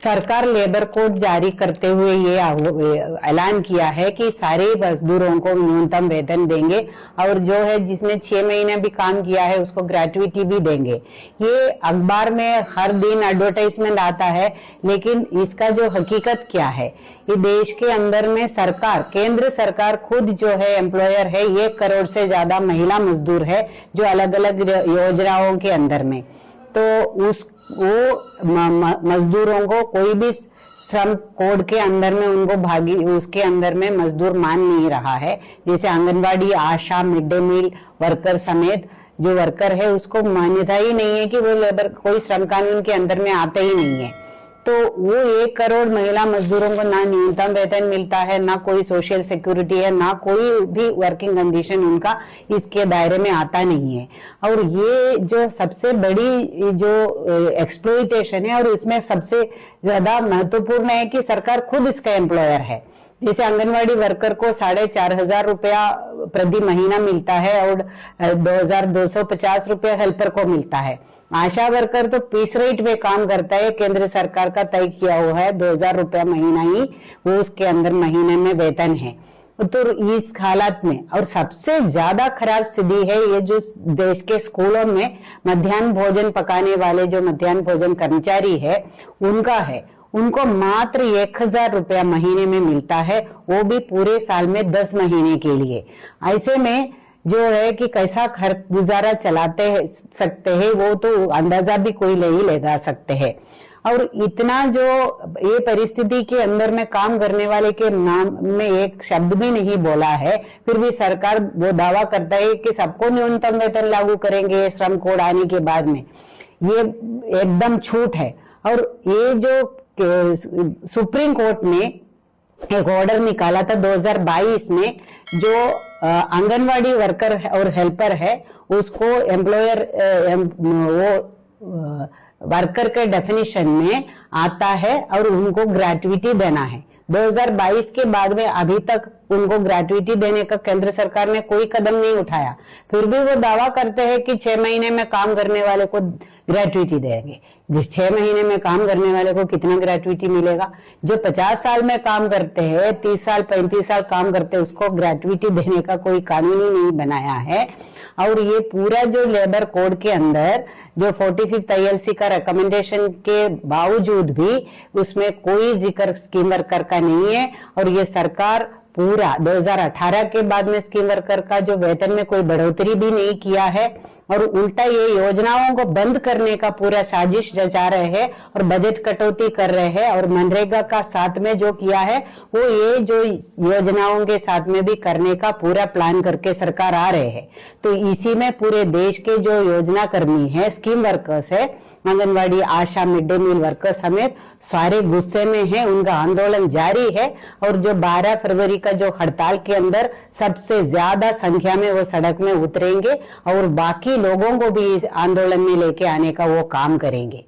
सरकार labour code जारी करते हुए ये ऐलान किया है कि सारे मजदूरों को न्यूनतम वेतन देंगे और जो है जिसने 6 महीने भी काम किया है उसको ग्रेट्युटी भी देंगे। ये अखबार में हर दिन एडवर्टाइजमेंट आता है, लेकिन इसका जो हकीकत क्या है, ये देश के अंदर में सरकार, केंद्र सरकार खुद जो है एम्प्लॉयर है, 1 करोड़ से ज्यादा महिला मजदूर है जो अलग अलग योजनाओं के अंदर में, तो मजदूरों को कोई भी श्रम कोड के अंदर में उनको उसके अंदर में मजदूर मान नहीं रहा है। जैसे आंगनवाड़ी, आशा, मिड डे मील वर्कर समेत जो वर्कर है उसको मान्यता ही नहीं है कि वो लेबर कोई श्रम कानून के अंदर में आते ही नहीं है। तो वो 1 करोड़ महिला मजदूरों को ना न्यूनतम वेतन मिलता है, ना कोई सोशल सिक्योरिटी है, ना कोई भी वर्किंग कंडीशन उनका इसके दायरे में आता नहीं है। और ये जो सबसे बड़ी जो एक्सप्लॉइटेशन है, और इसमें सबसे ज्यादा महत्वपूर्ण है कि सरकार खुद इसका एम्प्लॉयर है। जैसे आंगनवाड़ी वर्कर को 4,500 रुपया प्रति महीना मिलता है और 2,250 रुपया हेल्पर को मिलता है। आशा वर्कर तो पीस रेट में काम करता है, केंद्र सरकार का तय किया हुआ है 2,000 रुपया महीना ही वो उसके अंदर महीने में वेतन है। तो इस हालात में, और सबसे ज्यादा खराब स्थिति है ये जो देश के स्कूलों में मध्याह्न भोजन पकाने वाले जो मध्याह्न भोजन कर्मचारी है उनका है। उनको मात्र 1,000 रुपया महीने में मिलता है, वो भी पूरे साल में 10 महीने के लिए। ऐसे में जो है कि कैसा घर गुजारा चलाते सकते हैं वो तो अंदाजा भी कोई नहीं लगा सकते हैं। और इतना जो ये परिस्थिति के अंदर में काम करने वाले के नाम में एक शब्द भी नहीं बोला है, फिर भी सरकार वो दावा करता है कि सबको न्यूनतम वेतन लागू करेंगे श्रम कोड आने के बाद में। ये एकदम झूठ है। और ये जो सुप्रीम कोर्ट ने एक ऑर्डर निकाला था 2022 में, जो आंगनवाड़ी वर्कर और हेल्पर है उसको एम्प्लॉयर वो वर्कर के डेफिनेशन में आता है और उनको ग्रेट्युटी देना है। 2022 के बाद में अभी तक उनको ग्रेट्युटी देने का केंद्र सरकार ने कोई कदम नहीं उठाया। फिर भी वो दावा करते हैं कि 6 महीने में काम करने वाले को ग्रेट्युटी देंगे। जिस 6 महीने में काम करने वाले को कितना ग्रेट्युटी मिलेगा? जो 50 साल में काम करते हैं, 30 साल 35 साल काम करते हैं, उसको ग्रेट्युटी देने का कोई कानून ही नहीं बनाया है। और ये पूरा जो लेबर कोड के अंदर जो 45th ILC का रिकमेंडेशन के बावजूद भी उसमें कोई जिक्र स्कीम वर्कर का नहीं है। और ये सरकार पूरा 2018 के बाद में स्कीम वर्कर का जो वेतन में कोई बढ़ोतरी भी नहीं किया है, और उल्टा ये योजनाओं को बंद करने का पूरा साजिश रचा रहे हैं और बजट कटौती कर रहे हैं। और मनरेगा का साथ में जो किया है वो ये जो योजनाओं के साथ में भी करने का पूरा प्लान करके सरकार आ रहे हैं। तो इसी में पूरे देश के जो योजना कर्मी है, स्कीम वर्कर्स है, आंगनवाड़ी, आशा, मिड डे मील वर्कर समेत सारे गुस्से में हैं। उनका आंदोलन जारी है और जो 12 फरवरी का जो हड़ताल के अंदर सबसे ज्यादा संख्या में वो सड़क में उतरेंगे और बाकी लोगों को भी इस आंदोलन में लेके आने का वो काम करेंगे।